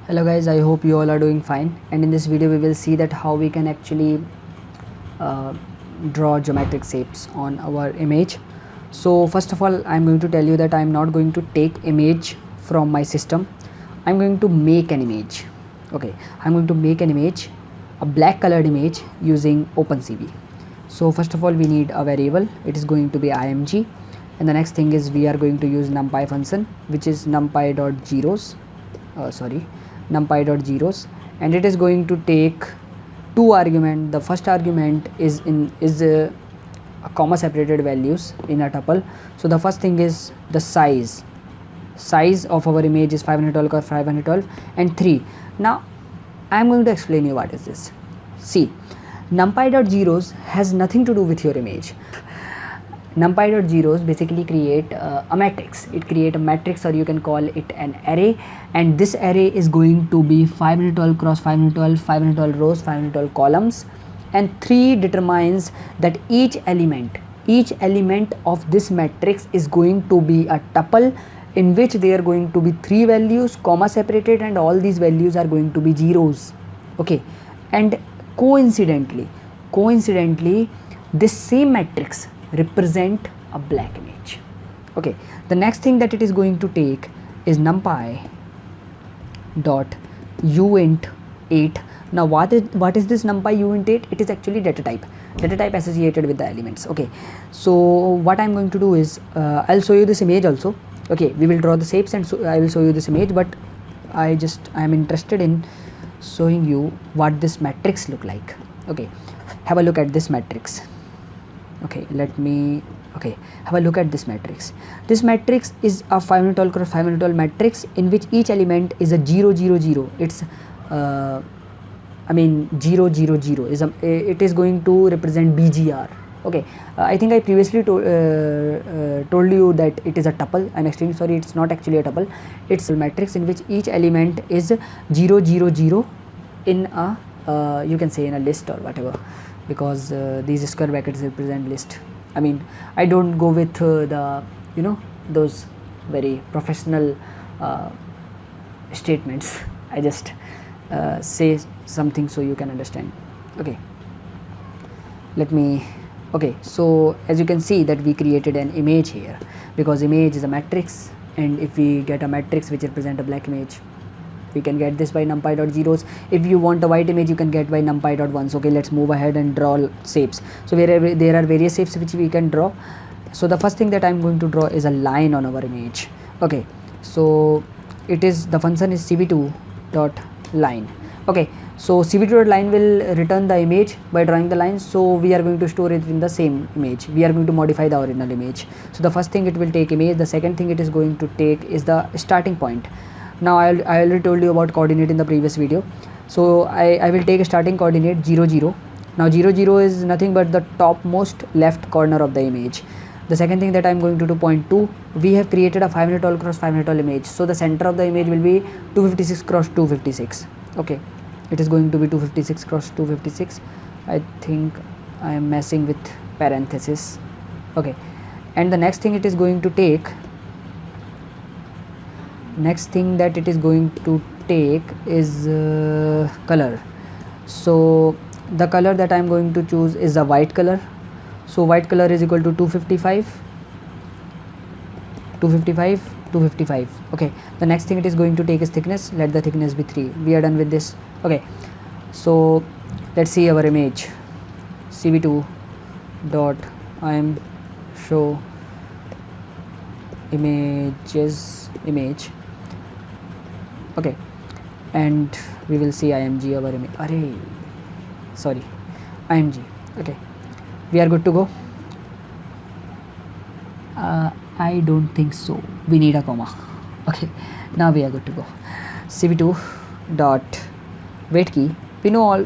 Hello guys, I hope you all are doing fine, and in this video we will see that how we can actually uh, draw geometric shapes on our image. So first of all, I'm going to tell you that I'm not going to take image from my system. I'm going to make an image. Okay, I'm going to make an image, a black colored image using OpenCV. So first of all, we need a variable. It is going to be img, and the next thing is we are going to use numpy function, which is numpy.zeros, and it is going to take two argument. The first argument is a comma separated values in a tuple. So the first thing is the size of our image is 512 or 512 and 3. Now I am going to explain you what is this. See, numpy.zeros has nothing to do with your image. Numpy.zeros basically create a matrix. It create a matrix, or you can call it an array, and this array is going to be 512 cross 512, 512 rows, 512 columns, and 3 determines that each element of this matrix is going to be a tuple in which there are going to be 3 values comma separated, and all these values are going to be zeros. Okay, and coincidentally this same matrix represent a black image. Okay, the next thing that it is going to take is numpy dot uint 8. Now what is this numpy uint 8? It is actually data type associated with the elements. Okay, so what I'm going to do is I'll show you this image also. Okay, we will draw the shapes and so I will show you this image, but I am interested in showing you what this matrix look like. Okay, have a look at this matrix. Okay, have a look at this matrix. This matrix is a 512 cross 512 matrix in which each element is a 0 0 0. It's 0 0 0 is it is going to represent BGR. Okay, I think I previously told you that it is a tuple. I'm extremely sorry, it's not actually a tuple. It's a matrix in which each element is 0 0 0 in a you can say in a list or whatever, because these square brackets represent list. I mean, I don't go with the those very professional statements. I just say something so you can understand. Okay, so as you can see that we created an image here, because image is a matrix, and if we get a matrix which represent a black image, we can get this by numpy.zeros. If you want a white image, you can get by numpy.ones. Okay, let's move ahead and draw shapes. So there are various shapes which we can draw. So the first thing that I'm going to draw is a line on our image. Okay, so the function is cv2.line. Okay, so cv2.line will return the image by drawing the line. So we are going to store it in the same image. We are going to modify the original image. So the first thing, it will take image. The second thing it is going to take is the starting point. Now I already told you about coordinate in the previous video. So I will take a starting coordinate 0 0. Now 0 0 is nothing but the topmost left corner of the image. The second thing that I am going to do, point 2, we have created a 512 cross 512 image. So the center of the image will be 256 cross 256. Okay, it is going to be 256 cross 256. I think I am messing with parenthesis. Okay, and the next thing it is going to take is color. So the color that I am going to choose is a white color. So white color is equal to 255. Okay, the next thing it is going to take is thickness. Let the thickness be 3. We are done with this. Okay, so let's see our image. cv2 dot im show image. Okay, and we will see img our image. Img. Okay, we are good to go. I don't think so, we need a comma. Okay, now we are good to go. cv2 dot wait key. We know all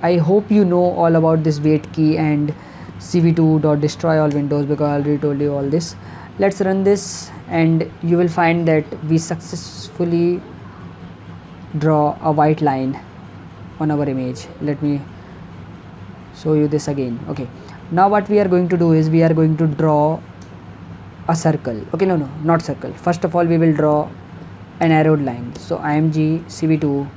I hope you know all about this wait key and cv2 dot destroy all windows, because I already told you all this. Let's run this and you will find that we successfully draw a white line on our image. Let me show you this again. Okay, now what we are going to do is we are going to draw a circle. Okay, no, not circle. First of all, we will draw an arrowed line. So img cv2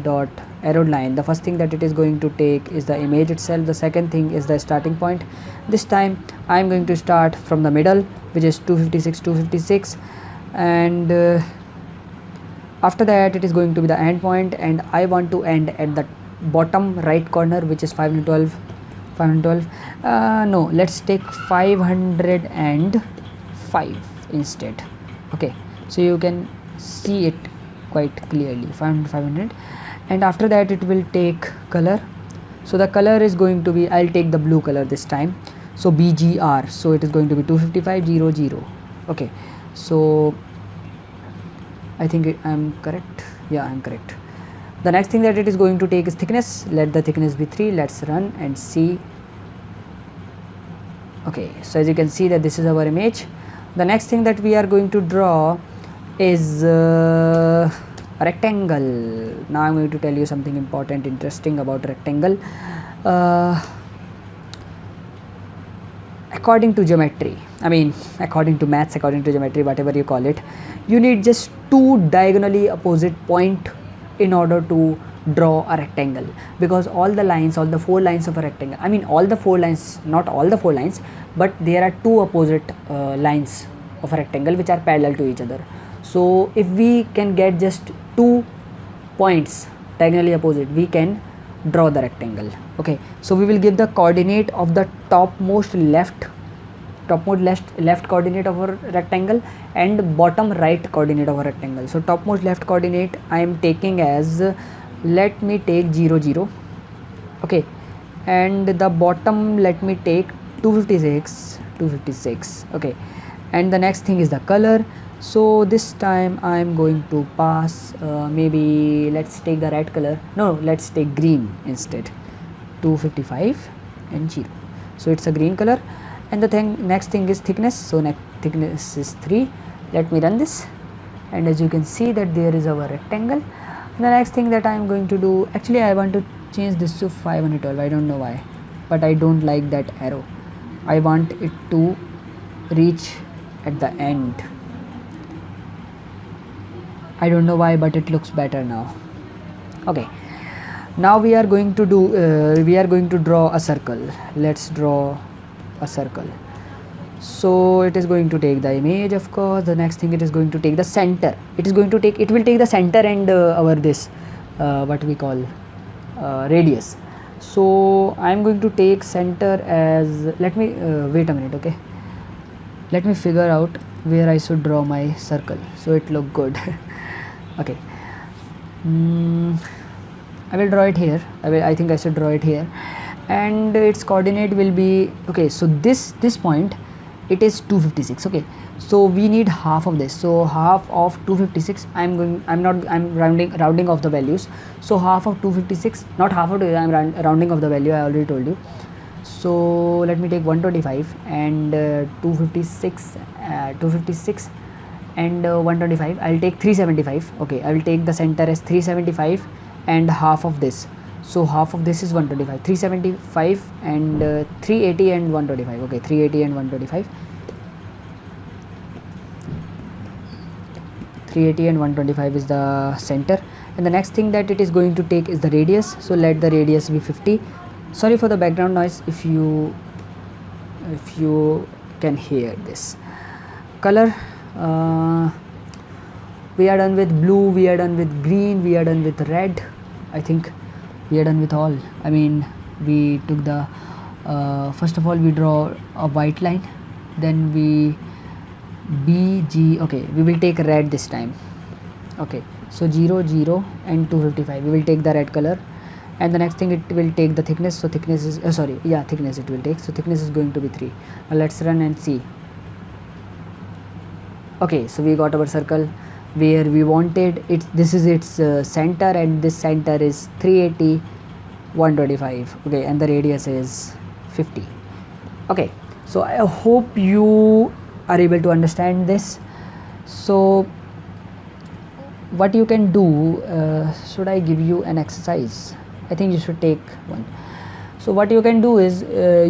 dot arrowed line, the first thing that it is going to take is the image itself, the second thing is the starting point. This time I am going to start from the middle, which is 256, and after that it is going to be the end point, and I want to end at the bottom right corner, which is 512. No, let's take 505 instead. Okay, so you can see it quite clearly, 500, and after that it will take color. So the color is going to be, I'll take the blue color this time, so BGR, so it is going to be 25500. Okay, so I think I'm correct. Yeah, I'm correct. The next thing that it is going to take is thickness. Let the thickness be 3. Let's run and see. Okay, so as you can see that this is our image. The next thing that we are going to draw is a rectangle. Now I'm going to tell you something important, interesting about rectangle. According to geometry, I mean according to maths, according to geometry, whatever you call it, you need just 2 diagonally opposite point in order to draw a rectangle, because all the lines, all the 4 lines of a rectangle, I mean all the 4 lines, not all the 4 lines, but there are 2 opposite lines of a rectangle which are parallel to each other. So if we can get just 2 points diagonally opposite, we can draw the rectangle. Okay, so we will give the coordinate of the topmost left coordinate of our rectangle and bottom right coordinate of our rectangle. So topmost left coordinate I am taking as, let me take 0 0. Okay, and the bottom let me take 256. Okay, and the next thing is the color. So this time I am going to pass maybe let's take the red color, no, let's take green instead, 255 and 0. So it's a green color. And the next thing is thickness. So thickness is 3. Let me run this, and as you can see that there is our rectangle. The next thing that I am going to do, actually I want to change this to 512. I don't know why, but I don't like that arrow. I want it to reach at the end. I don't know why, but it looks better now. Okay, now we are going to do we are going to draw a circle. Let's draw a circle. So it is going to take the image, of course. The next thing, it is going to take the center. It will take the center and our this what we call radius. So I am going to take center as, let me wait a minute. Okay, let me figure out where I should draw my circle so it look good. Okay, I will draw it here. I think I should draw it here, and its coordinate will be, okay, so this point, it is 256. Okay, so we need half of this. So half of 256, I'm rounding off the values. So half of 256, not half of it, I'm rounding off the value, I already told you. So let me take 125 and 256 and 125. I'll take 375. Okay, I will take the center as 375 and half of this. So half of this is 125, 375 and 380 and 125. Okay, 380 and 125. 380 and 125 is the center, and the next thing that it is going to take is the radius. So let the radius be 50. Sorry for the background noise if you can hear this. Color, we are done with blue, we are done with green, we are done with red. I think we are done with all. I mean, we took the first of all we draw a white line, then we BG. Okay, we will take red this time. Okay, so 0 0 and 255, we will take the red color, and the next thing it will take the thickness. So thickness is thickness it will take. So thickness is going to be 3. Now let's run and see. Okay, so we got our circle where we wanted it. This is its center, and this center is 380 125. Okay, and the radius is 50. Okay, so I hope you are able to understand this. So what you can do, should I give you an exercise? I think you should take one. So what you can do is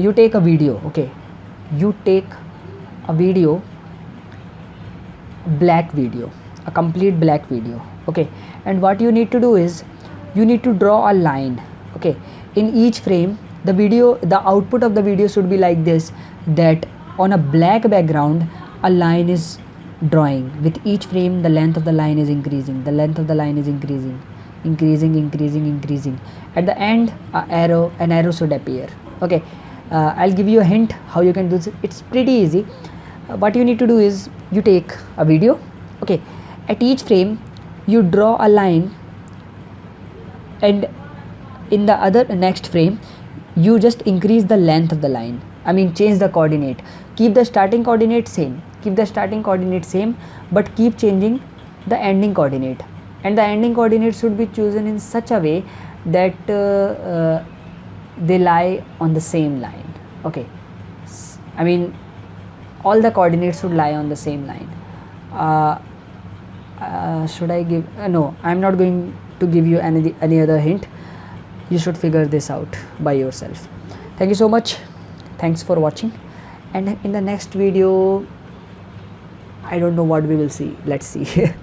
you take a video. Okay, you take a video, black video. a complete black video. Okay, and what you need to do is you need to draw a line. Okay, in each frame the output of the video should be like this, that on a black background a line is drawing. With each frame the length of the line is increasing, the length of the line is increasing, increasing. At the end an arrow should appear. Okay, I'll give you a hint how you can do this. It's pretty easy. What you need to do is you take a video. Okay, at each frame you draw a line, and in the other next frame you just increase the length of the line. I mean, change the coordinate. Keep the starting coordinate same, but keep changing the ending coordinate, and the ending coordinate should be chosen in such a way that they lie on the same line. Okay, I mean, all the coordinates should lie on the same line. Should I give no, I'm not going to give you any other hint. You should figure this out by yourself. Thank you so much. Thanks for watching, and in the next video I don't know what we will see. Let's see.